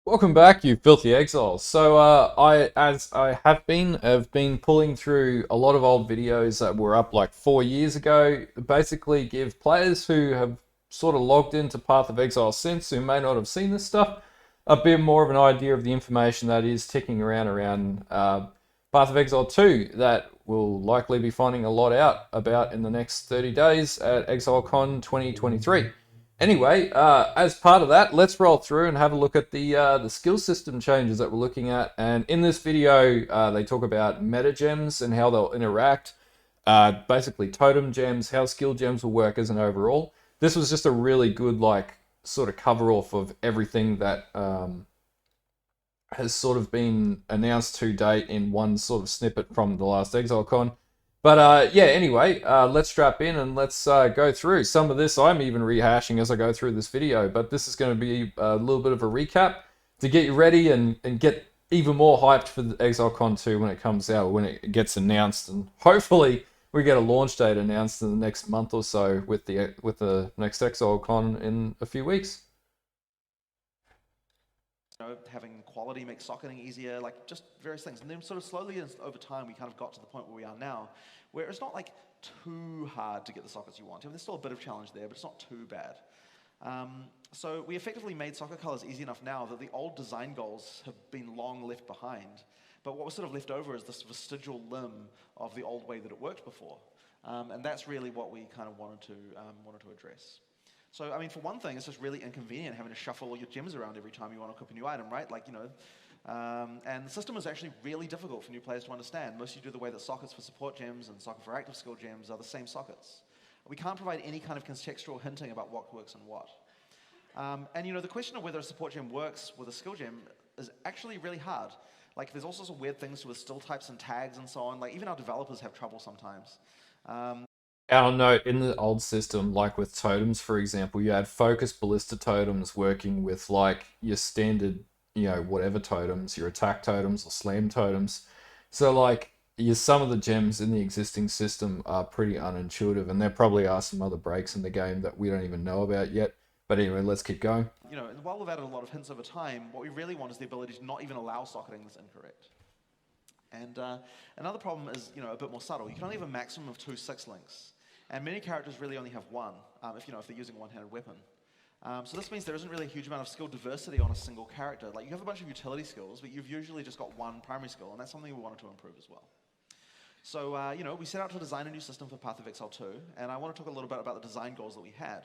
Welcome back, you filthy exiles. As I have been pulling through a lot of old videos that were up like 4 years ago. Basically, give players who have sort of logged into Path of Exile since, who may not have seen this stuff, a bit more of an idea of the information that is ticking around Path of Exile 2 that we'll likely be finding a lot out about in the next 30 days at Exilecon 2023. Anyway, as part of that, let's roll through and have a look at the skill system changes that we're looking at. And in this video, they talk about meta gems and how they'll interact. Basically, totem gems, how skill gems will work as an overall. This was just a really good sort of cover off of everything that has sort of been announced to date in one sort of snippet from the last Exilecon. But yeah, anyway, let's strap in and let's go through. Some of this I'm even rehashing as I go through this video, but this is going to be a little bit of a recap to get you ready and get even more hyped for the Exilecon 2 when it comes out, when it gets announced, and hopefully we get a launch date announced in the next month or so with the next Exilecon in a few weeks. Having quality makes socketing easier, like just various things. And then sort of slowly over time, we kind of got to the point where we are now, where it's not like too hard to get the sockets you want. There's still a bit of challenge there, but it's not too bad. So we effectively made socket colors easy enough now that the old design goals have been long left behind. But what was sort of left over is this vestigial limb of the old way that it worked before. And that's really what we kind of wanted to address. So, I mean, for one thing, it's just really inconvenient having to shuffle all your gems around every time you want to equip a new item, right? And the system is actually really difficult for new players to understand. Most you do the way that sockets for support gems and socket for active skill gems are the same sockets. We can't provide any kind of contextual hinting about what works and what. And the question of whether a support gem works with a skill gem is actually really hard. Like, there's all sorts of weird things with still types and tags and so on. Like, even our developers have trouble sometimes. Our note in the old system, like with totems, for example, you had focus ballista totems working with like your standard, whatever totems, your attack totems or slam totems. So like some of the gems in the existing system are pretty unintuitive, and there probably are some other breaks in the game that we don't even know about yet. But anyway, let's keep going. And while we've added a lot of hints over time, what we really want is the ability to not even allow socketing that's incorrect. And another problem is, a bit more subtle. You can only have a maximum of 2 6 links. And many characters really only have one, if they're using a one-handed weapon. So this means there isn't really a huge amount of skill diversity on a single character. Like, you have a bunch of utility skills, but you've usually just got one primary skill, and that's something we wanted to improve as well. So, we set out to design a new system for Path of Exile 2, and I want to talk a little bit about the design goals that we had.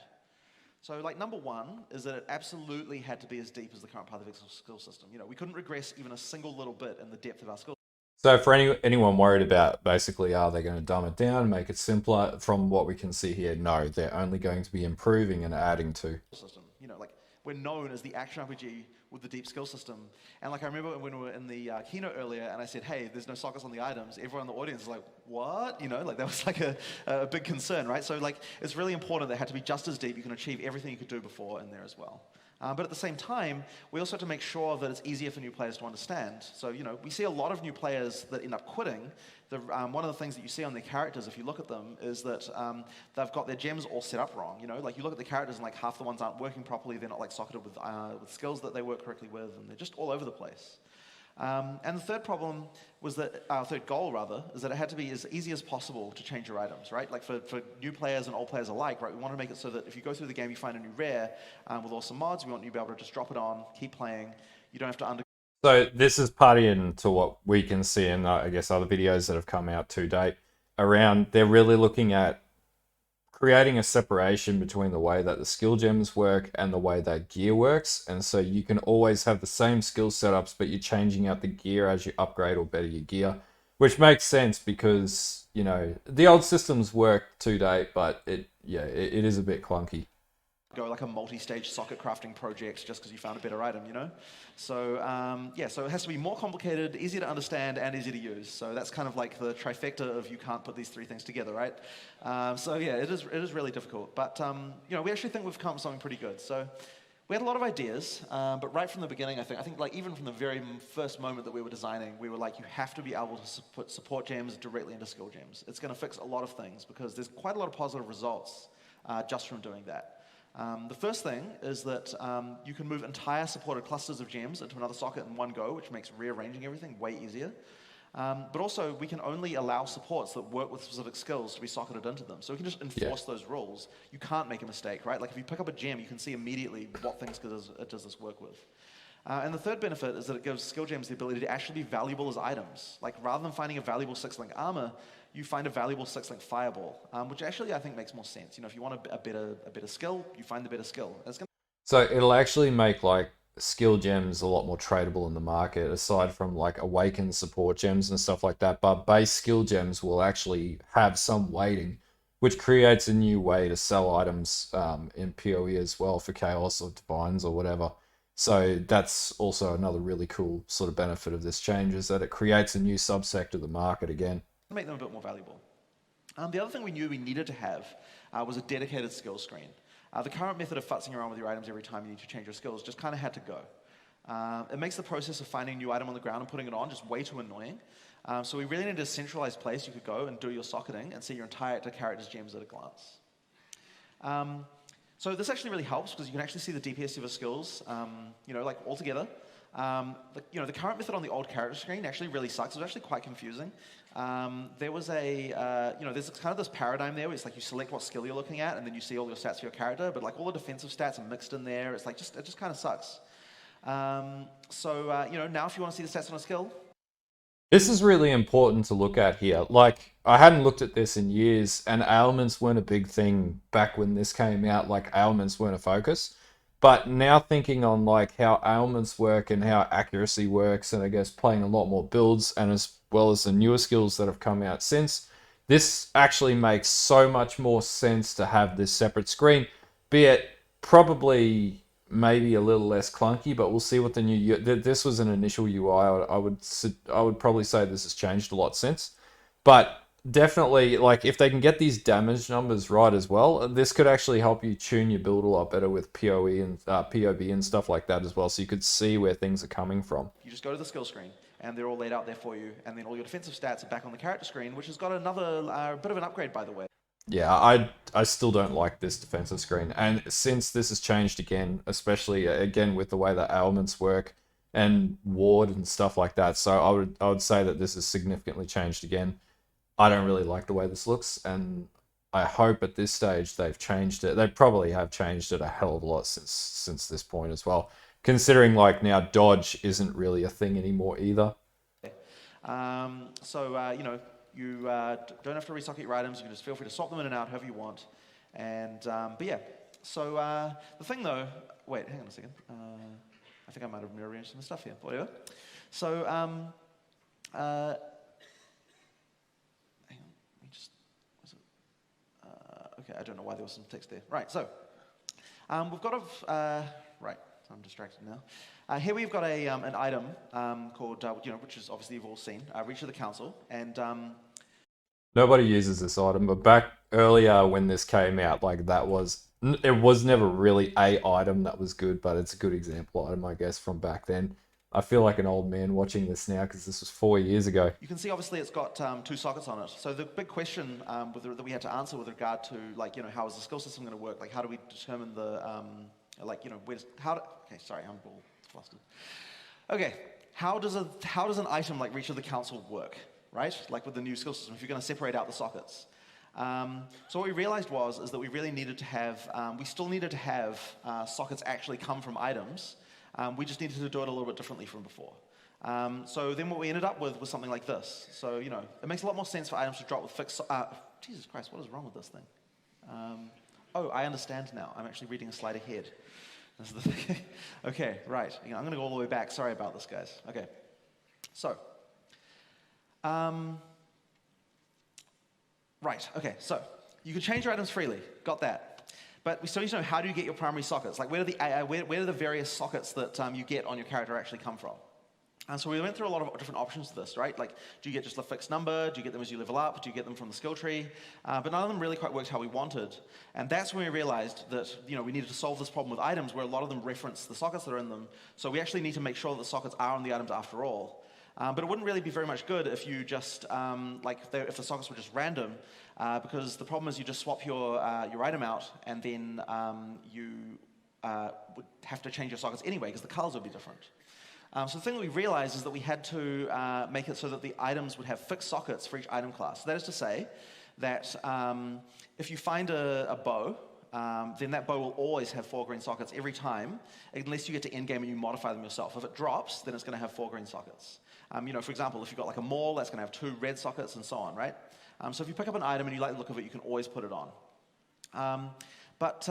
So, number one is that it absolutely had to be as deep as the current Path of Exile skill system. We couldn't regress even a single little bit in the depth of our skill. So for anyone worried about basically are they going to dumb it down, make it simpler, from what we can see here, no, they're only going to be improving and adding to. System. We're known as the action RPG with the deep skill system. And I remember when we were in the keynote earlier and I said, hey, there's no sockets on the items, everyone in the audience is like, what? That was a big concern, right? So it's really important that it had to be just as deep. You can achieve everything you could do before in there as well. But at the same time, we also have to make sure that it's easier for new players to understand. So, we see a lot of new players that end up quitting. One of the things that you see on their characters, if you look at them, is that they've got their gems all set up wrong. You look at the characters and half the ones aren't working properly. They're not socketed with skills that they work correctly with, and they're just all over the place. And the third problem was that, our third goal rather, is that it had to be as easy as possible to change your items, right? For new players and old players alike, right? We want to make it so that if you go through the game, you find a new rare with awesome mods, we want you to be able to just drop it on, keep playing. You don't have to So this is partying to what we can see in, I guess, other videos that have come out to date around. They're really looking at creating a separation between the way that the skill gems work and the way that gear works. And so you can always have the same skill setups, but you're changing out the gear as you upgrade or better your gear, which makes sense because, the old systems work to date, but it is a bit clunky. Go a multi-stage socket crafting project just because you found a better item, So, so it has to be more complicated, easier to understand, and easy to use. So that's kind of the trifecta of you can't put these three things together, right? It is really difficult. But, we actually think we've come up with something pretty good. So we had a lot of ideas, but right from the beginning, I think even from the very first moment that we were designing, we were you have to be able to put support gems directly into skill gems. It's going to fix a lot of things because there's quite a lot of positive results just from doing that. The first thing is that you can move entire supported clusters of gems into another socket in one go, which makes rearranging everything way easier. But also, we can only allow supports that work with specific skills to be socketed into them. So we can just enforce those rules. You can't make a mistake, right? Like if you pick up a gem, you can see immediately what things does this work with. And the third benefit is that it gives skill gems the ability to actually be valuable as items. Like rather than finding a valuable 6-link armor, you find a valuable 6-link fireball, which actually I think makes more sense. You know, if you want a better skill, you find the better skill. And it's gonna So it'll actually make like skill gems a lot more tradable in the market, aside from like awakened support gems and stuff like that. But base skill gems will actually have some weighting, which creates a new way to sell items in PoE as well for Chaos or Divines or whatever. So that's also another really cool sort of benefit of this change, is that it creates a new subsect of the market again. make them a bit more valuable. The other thing we knew we needed to have was a dedicated skill screen. The current method of futzing around with your items every time you need to change your skills just kind of had to go. It makes the process of finding a new item on the ground and putting it on just way too annoying. So we really needed a centralized place you could go and do your socketing and see your entire character's gems at a glance. So this actually really helps because you can actually see the DPS of your skills, like all together. The current method on the old character screen actually really sucks. It was actually quite confusing. There was there's kind of this paradigm there where it's like you select what skill you're looking at and then you see all your stats for your character, but like all the defensive stats are mixed in there. It's like it just kind of sucks. Now if you want to see the stats on a skill, This is really important to look at here. Like, I hadn't looked at this in years, and ailments weren't a big thing back when this came out. Like, ailments weren't a focus. But now thinking on like how ailments work and how accuracy works, and I guess playing a lot more builds, and as well as the newer skills that have come out since, this actually makes so much more sense to have this separate screen, be it probably maybe a little less clunky, but we'll see what the new this was an initial UI. I would probably say this has changed a lot since, but definitely, like, if they can get these damage numbers right as well, this could actually help you tune your build a lot better with PoE and POB and stuff like that as well, so you could see where things are coming from. you just go to the skill screen and they're all laid out there for you, and then all your defensive stats are back on the character screen, which has got another bit of an upgrade, by the way. Yeah, I still don't like this defensive screen, and since this has changed again, especially again with the way that ailments work and ward and stuff like that, so I would say that this has significantly changed again. I don't really like the way this looks, and I hope at this stage they've changed it. They probably have changed it a hell of a lot since this point as well, considering like now dodge isn't really a thing anymore either. You don't have to resocket your items. You can just feel free to swap them in and out however you want. And the thing though, wait, hang on a second. I think I might have rearranged some stuff here. Whatever. So hang on. Okay, I don't know why there was some text there. Right. So we've got right. I'm distracted now. Here we've got an item called, which is obviously you've all seen, Reach of the Council, and Nobody uses this item, but back earlier when this came out, like it was never really a item that was good, but it's a good example item, I guess, from back then. I feel like an old man watching this now because this was 4 years ago. You can see obviously it's got 2 sockets on it. So the big question that we had to answer with regard to how is the skill system going to work? Like how do we determine the okay, sorry, I'm all flustered. Okay, how does an item like Reach of the Council work, right? Like with the new skill system, if you're going to separate out the sockets. So what we realized is that we really needed to have, we still needed to have sockets actually come from items. We just needed to do it a little bit differently from before. So then what we ended up with was something like this. So, it makes a lot more sense for items to drop with fixed, Jesus Christ, what is wrong with this thing? Oh, I understand now. I'm actually reading a slide ahead. This is the thing. Okay, right. I'm going to go all the way back. Sorry about this, guys. Okay. So, right. Okay, so you can change your items freely. Got that. But we still need to know, how do you get your primary sockets? Like, where do the various sockets that you get on your character actually come from? And so we went through a lot of different options to this, right? Like, do you get just a fixed number? Do you get them as you level up? Do you get them from the skill tree? But none of them really quite worked how we wanted. And that's when we realized that, we needed to solve this problem with items where a lot of them reference the sockets that are in them. So we actually need to make sure that the sockets are on the items after all. But it wouldn't really be very much good if you just, if the sockets were just random, because the problem is you just swap your item out, and then you would have to change your sockets anyway, because the colors would be different. So the thing that we realized is that we had to make it so that the items would have fixed sockets for each item class. So that is to say that if you find a bow, then that bow will always have 4 green sockets every time, unless you get to endgame and you modify them yourself. If it drops, then it's going to have 4 green sockets. For example, if you've got like a maul, that's going to have 2 red sockets and so on, right? So if you pick up an item and you like the look of it, you can always put it on. But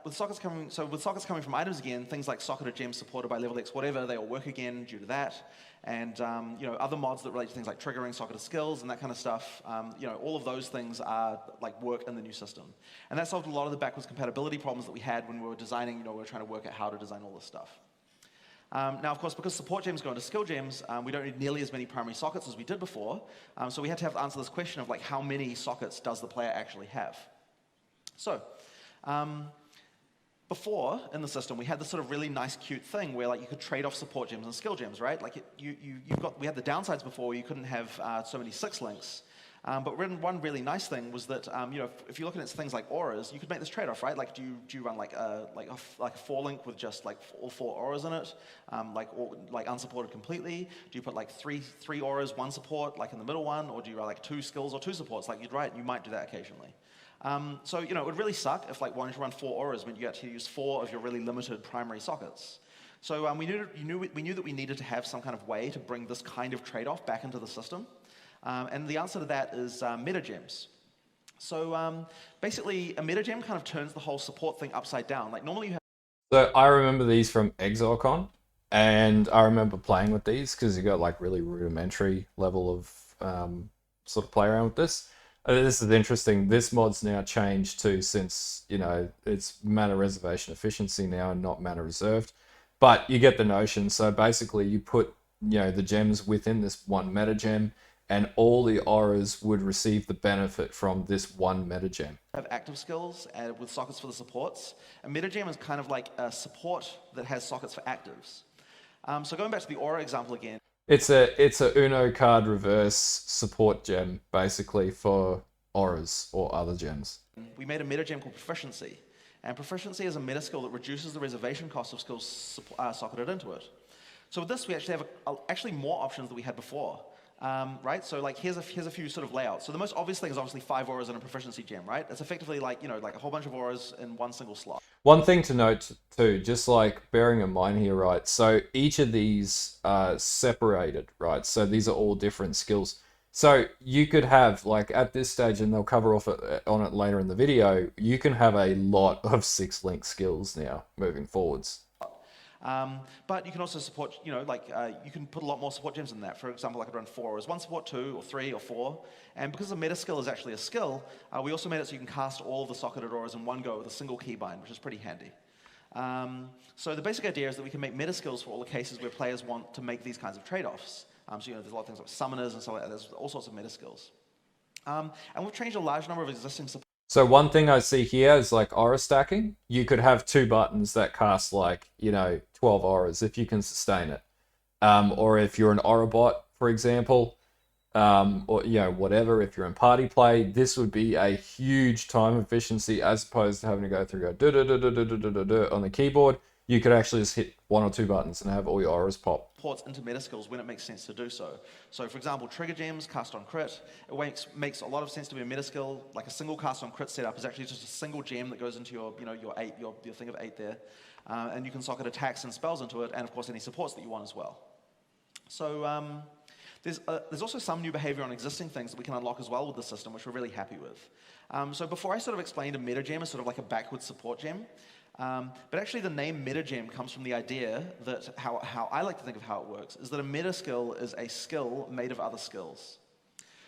with sockets coming from items again, things like socketed gems supported by level X whatever, they all work again due to that. And other mods that relate to things like triggering socketed skills and that kind of stuff, all of those things are work in the new system. And that solved a lot of the backwards compatibility problems that we had when we were designing. We were trying to work out how to design all this stuff. Now, of course, because support gems go into skill gems, we don't need nearly as many primary sockets as we did before. So we had to answer this question of how many sockets does the player actually have? So before, in the system, we had this sort of really nice, cute thing where you could trade off support gems and skill gems, right? We had the downsides before where you couldn't have so many 6 links. But one really nice thing was that if you look at things like auras, you could make this trade-off, right? Do you run a 4 link with just all 4 auras in it, unsupported completely? Do you put three auras, 1 support, in the middle one, or do you run 2 skills or 2 supports? You might do that occasionally. So it would really suck if wanting to run 4 auras meant you had to use 4 of your really limited primary sockets. So we knew that we needed to have some kind of way to bring this kind of trade-off back into the system. And the answer to that is meta gems. So basically, a meta gem kind of turns the whole support thing upside down. Normally you have... So I remember these from Exilecon, and I remember playing with these because you got really rudimentary level of sort of play around with this. This is interesting. This mod's now changed to, since it's mana reservation efficiency now and not mana reserved, but you get the notion. So basically, you put the gems within this one meta gem, and all the auras would receive the benefit from this one meta gem. Have active skills with sockets for the supports. A meta gem is kind of like a support that has sockets for actives. So going back to the aura example again. It's a Uno card reverse support gem, basically, for auras or other gems. We made a meta gem called Proficiency. And Proficiency is a meta skill that reduces the reservation cost of skills socketed into it. So with this, we actually have more options than we had before. Right? So here's a few sort of layouts. So the most obvious thing is obviously 5 auras in a Proficiency gem, right? It's effectively a whole bunch of auras in one single slot. One thing to note too, just bearing in mind here, right? So each of these are separated, right? So these are all different skills. So you could have, at this stage, and they'll cover off on it later in the video, you can have a lot of 6-link skills now moving forwards. But you can also support, you can put a lot more support gems in that. For example, I could run 4 auras, 1 support, 2 or 3 or 4. And because the meta skill is actually a skill, we also made it so you can cast all of the socketed auras in one go with a single keybind, which is pretty handy. So the basic idea is that we can make meta skills for all the cases where players want to make these kinds of trade-offs. So there's a lot of things like summoners and so on. There's all sorts of meta skills. And we've changed a large number of existing support. So one thing I see here is aura stacking. You could have 2 buttons that cast 12 auras if you can sustain it. Or if you're an aura bot, for example, or whatever, if you're in party play, this would be a huge time efficiency as opposed to having to go through on the keyboard. You could actually just hit 1 or 2 buttons and have all your auras pop. Ports into meta skills when it makes sense to do so. So for example, trigger gems cast on crit, it makes a lot of sense to be a meta skill. A single cast on crit setup is actually just a single gem that goes into your thing of 8 there. And you can socket attacks and spells into it, and of course any supports that you want as well. So there's also some new behavior on existing things that we can unlock as well with the system, which we're really happy with. So before I sort of explained a meta gem as sort of a backwards support gem, but actually the name meta gem comes from the idea that how I like to think of how it works is that a meta skill is a skill made of other skills.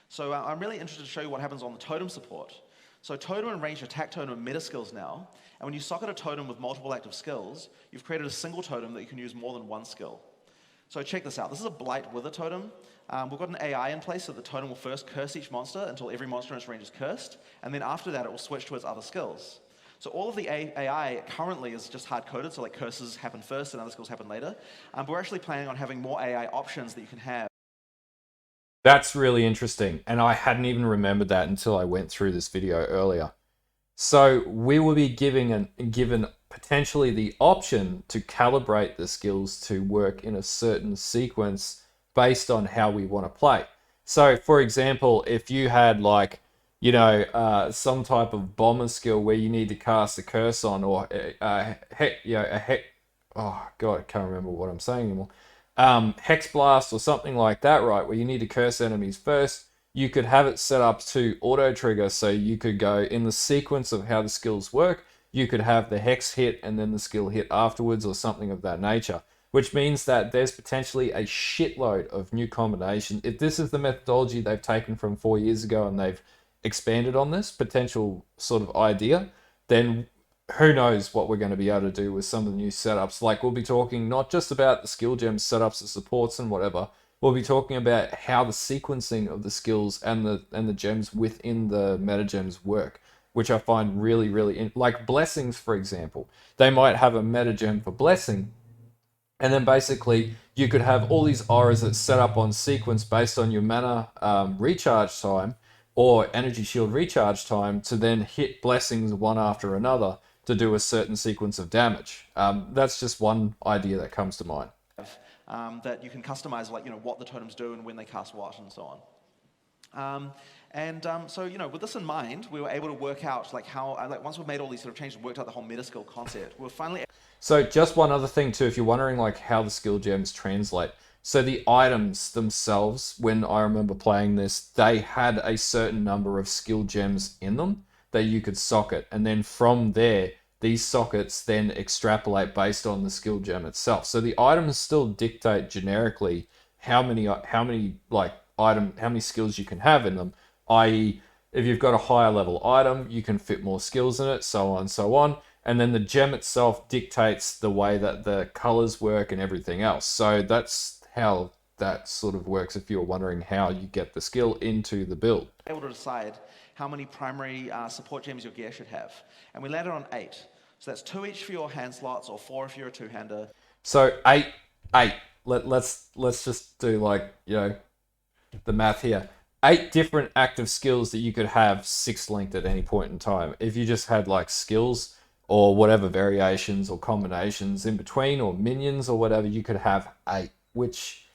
So I'm really interested to show you what happens on the totem support. So totem and ranged attack totem are meta skills now, and when you socket a totem with multiple active skills, you've created a single totem that you can use more than one skill. So check this out. This is a Blight Wither totem. We've got an AI in place so the totem will first curse each monster until every monster in its range is cursed, and then after that it will switch to its other skills. So all of the AI currently is just hard-coded, so curses happen first and other skills happen later. But we're actually planning on having more AI options that you can have. That's really interesting, and I hadn't even remembered that until I went through this video earlier. So we will be given potentially the option to calibrate the skills to work in a certain sequence based on how we want to play. So, for example, if you had like, some type of bomber skill where you need to cast a curse on, or oh god, I can't remember what I'm saying anymore. Hex blast or something like that, right? Where you need to curse enemies first, you could have it set up to auto trigger, so you could go in the sequence of how the skills work. You could have the hex hit and then the skill hit afterwards, or something of that nature, which means that there's potentially a shitload of new combinations. If this is the methodology they've taken from 4 years ago and they've expanded on this potential sort of idea, then who knows what we're going to be able to do with some of the new setups. Like, we'll be talking not just about the skill gems setups, the supports and whatever. We'll be talking about how the sequencing of the skills and the gems within the meta gems work, which I find really, like blessings, for example. They might have a meta gem for blessing, and then basically you could have all these auras that set up on sequence based on your mana recharge time or energy shield recharge time to then hit blessings one after another to do a certain sequence of damage. That's just one idea that comes to mind. That you can customize, like, what the totems do and when they cast what and so on. So, with this in mind, we were able to work out like how, like, once we've made all these sort of changes, worked out the whole meta skill concept, we were finally. So just one other thing too, if you're wondering like how the skill gems translate. So the items themselves, when I remember playing this, they had a certain number of skill gems in them that you could socket. And then from there, these sockets then extrapolate based on the skill gem itself. So the items still dictate generically how many skills you can have in them, i.e., if you've got a higher level item, you can fit more skills in it, so on and so on. And then the gem itself dictates the way that the colors work and everything else. So that's how that sort of works, if you're wondering how you get the skill into the build. Able to decide how many primary support gems your gear should have. And we landed on 8. So that's 2 each for your hand slots, or 4 if you're a two-hander. So eight. Let's just do like, the math here. 8 different active skills that you could have 6 linked at any point in time. If you just had like skills or whatever variations or combinations in between, or minions or whatever, you could have 8, which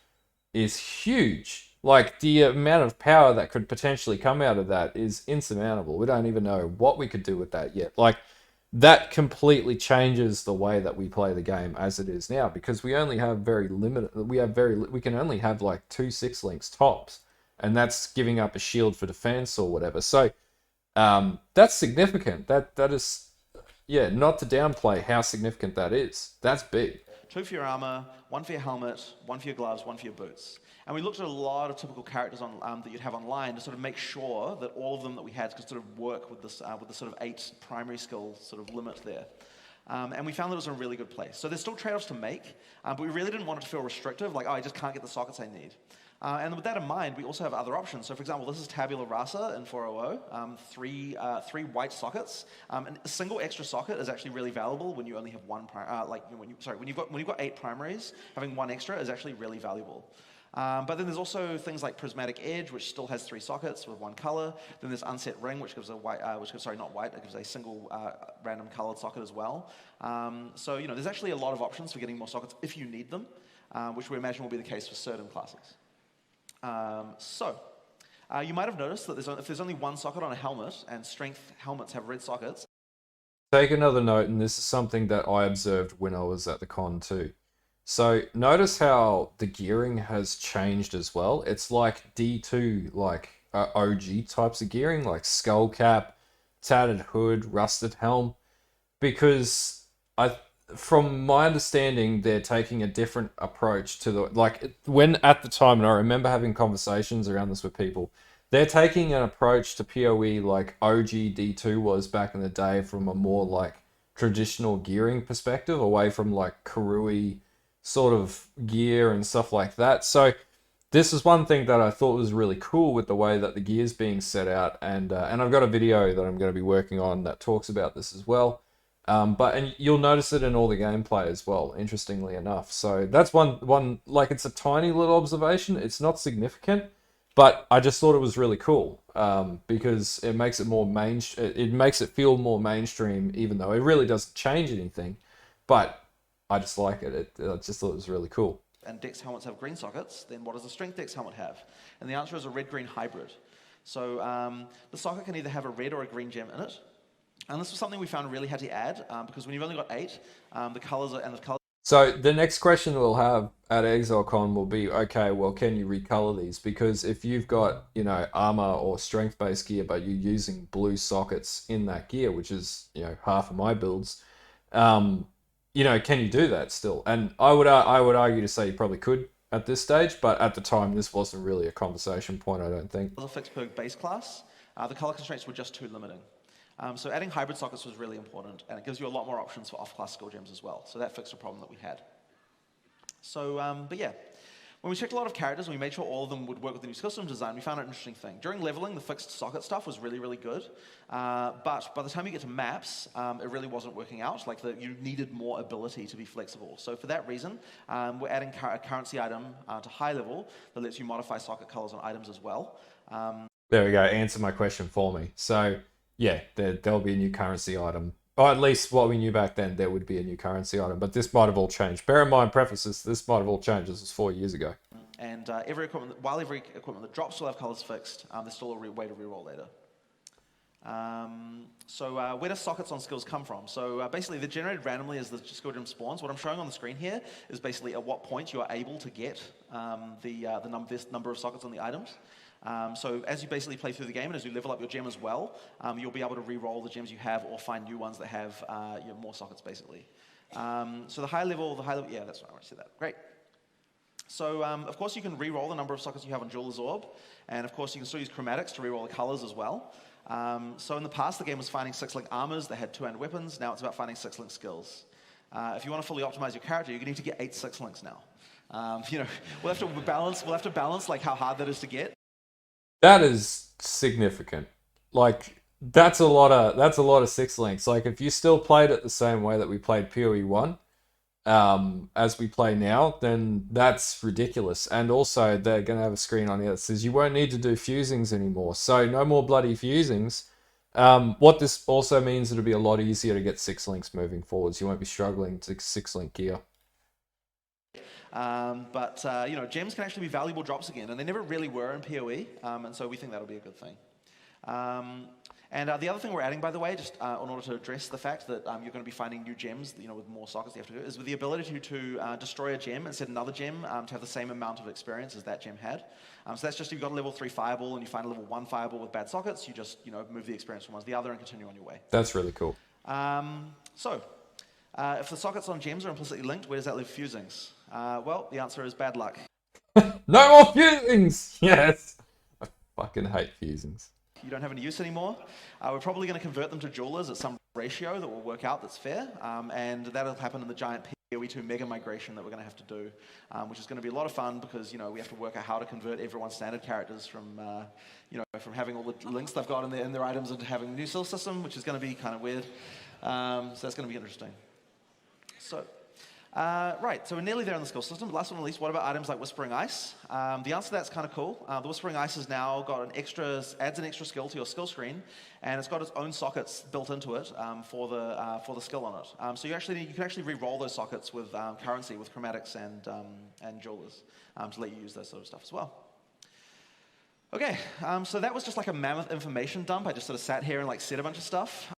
is huge. Like, the amount of power that could potentially come out of that is insurmountable. We don't even know what we could do with that yet. Like, that completely changes the way that we play the game as it is now, because we only have we can only have like 2 6 links tops, and that's giving up a shield for defense or whatever. So that's significant. That is, yeah, not to downplay how significant that is. That's big. 2 for your armor, 1 for your helmet, 1 for your gloves, 1 for your boots. And we looked at a lot of typical characters on, that you'd have online to sort of make sure that all of them that we had could sort of work with this, with the sort of 8 primary skill sort of limit there. And we found that it was in a really good place. So there's still trade-offs to make, but we really didn't want it to feel restrictive, like, oh, I just can't get the sockets I need. And with that in mind, we also have other options. So, for example, this is tabula rasa in 400, 3 white sockets. And a single extra socket is actually really valuable when you only have one. When you've got 8 primaries, having 1 extra is actually really valuable. But then there's also things like Prismatic Edge, which still has 3 sockets with 1 color. Then there's Unset Ring, which gives a white, it gives a single random colored socket as well. So there's actually a lot of options for getting more sockets if you need them, which we imagine will be the case for certain classes. You might have noticed that if there's only 1 socket on a helmet, and strength helmets have red sockets. Take another note, and this is something that I observed when I was at the con too. So notice how the gearing has changed as well. It's like D2, like OG types of gearing, like skull cap, tattered hood, rusted helm, because from my understanding, they're taking a different approach to when at the time, and I remember having conversations around this with people, they're taking an approach to PoE like OG D2 was back in the day, from a more like traditional gearing perspective, away from like Karui sort of gear and stuff like that. So this is one thing that I thought was really cool with the way that the gear's being set out, and I've got a video that I'm going to be working on that talks about this as well. And you'll notice it in all the gameplay as well, interestingly enough. So that's one like, it's a tiny little observation. It's not significant, But I just thought it was really cool because it makes it more it makes it feel more mainstream, even though it really doesn't change anything. But I just like it. I just thought it was really cool. And Dex helmets have green sockets, then what does a strength Dex helmet have? And the answer is a red-green hybrid. So the socket can either have a red or a green gem in it. And this was something we found really had to add because when you've only got 8, the colors are, and the colors. So the next question we'll have at Exilecon will be, okay, well, can you recolor these? Because if you've got, you know, armor or strength-based gear, but you're using blue sockets in that gear, which is, you know, half of my builds, you know, can you do that still? And I would argue to say you probably could at this stage, but at the time, this wasn't really a conversation point, I don't think. Fixed per base class, the color constraints were just too limiting. So adding hybrid sockets was really important, and it gives you a lot more options for off-class skill gems as well. So that fixed a problem that we had. So, but yeah, when we checked a lot of characters and we made sure all of them would work with the new skill system design, we found an interesting thing. During leveling, the fixed socket stuff was really, really good, but by the time you get to maps, it really wasn't working out. Like you needed more ability to be flexible. So for that reason, we're adding a currency item to high level that lets you modify socket colors on items as well. There we go. Answer my question for me. So yeah, there'll be a new currency item. Or at least what we knew back then, there would be a new currency item. But this might have all changed. Bear in mind, prefaces, this might have all changed. This was 4 years ago. And every equipment that drops will have colors fixed, there's still a way to reroll later. So where do sockets on skills come from? So basically they're generated randomly as the skill gem spawns. What I'm showing on the screen here is basically at what point you are able to get this number of sockets on the items. So as you basically play through the game and as you level up your gem as well, you'll be able to re-roll the gems you have or find new ones that have more sockets basically. So the high level, yeah, that's right, I said that. Great. So of course you can re-roll the number of sockets you have on Jeweler's Orb, and of course you can still use chromatics to re-roll the colors as well. So in the past the game was finding 6-link armors that had 2-hand weapons. Now it's about finding 6-link skills. If you want to fully optimize your character, you're going to need to get 8 6-links now. You know, we'll have to balance like how hard that is to get. That is significant. Like that's a lot of 6-links. Like if you still played it the same way that we played POE 1, as we play now, then that's ridiculous. And also they're gonna have a screen on here that says you won't need to do fusings anymore. So no more bloody fusings. What this also means, it'll be a lot easier to get 6-links moving forwards. You won't be struggling to 6-link gear. But you know, gems can actually be valuable drops again, and they never really were in PoE, and so we think that'll be a good thing. And the other thing we're adding, by the way, just in order to address the fact that you're going to be finding new gems, you know, with more sockets you have to do, is with the ability to destroy a gem and set another gem to have the same amount of experience as that gem had. So that's just if you've got a level 3 fireball and you find a level 1 fireball with bad sockets, you just move the experience from one to the other and continue on your way. That's really cool. If the sockets on gems are implicitly linked, where does that leave fusings? Well, the answer is bad luck. No more fusings! Yes! I fucking hate fusings. You don't have any use anymore. We're probably going to convert them to jewelers at some ratio that will work out that's fair, and that'll happen in the giant POE2 mega migration that we're going to have to do, which is going to be a lot of fun because we have to work out how to convert everyone's standard characters from from having all the links they've got in their items into having a new skill system, which is going to be kind of weird. So that's going to be interesting. So. Right, so we're nearly there in the skill system. Last but not least, what about items like Whispering Ice? The answer to that's kind of cool. The Whispering Ice has now got adds an extra skill to your skill screen, and it's got its own sockets built into it for the skill on it. So you can actually re-roll those sockets with currency, with chromatics and jewelers to let you use that sort of stuff as well. Okay, so that was just like a mammoth information dump. I just sort of sat here and said a bunch of stuff.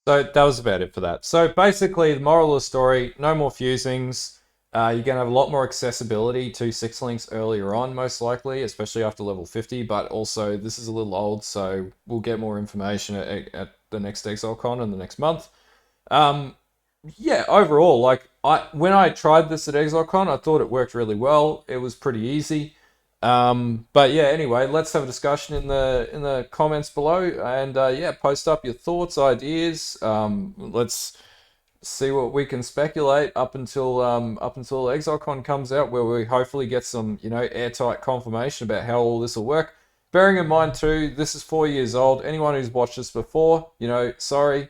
So that was about it for that. So basically, the moral of the story, no more fusings. You're going to have a lot more accessibility to 6-links earlier on, most likely, especially after level 50. But also, this is a little old, so we'll get more information at the next Exilecon in the next month. Yeah, overall, when I tried this at Exilecon, I thought it worked really well. It was pretty easy. But yeah, anyway, let's have a discussion in the comments below, and yeah, post up your thoughts, ideas. Let's see what we can speculate up until Exilecon comes out, where we hopefully get some airtight confirmation about how all this will work. Bearing in mind too, this is 4 years old. Anyone who's watched this before, sorry.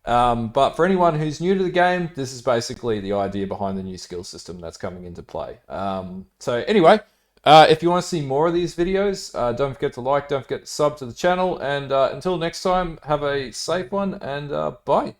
But for anyone who's new to the game, this is basically the idea behind the new skill system that's coming into play. So anyway. If you want to see more of these videos, don't forget to like, don't forget to sub to the channel, and until next time, have a safe one, and bye.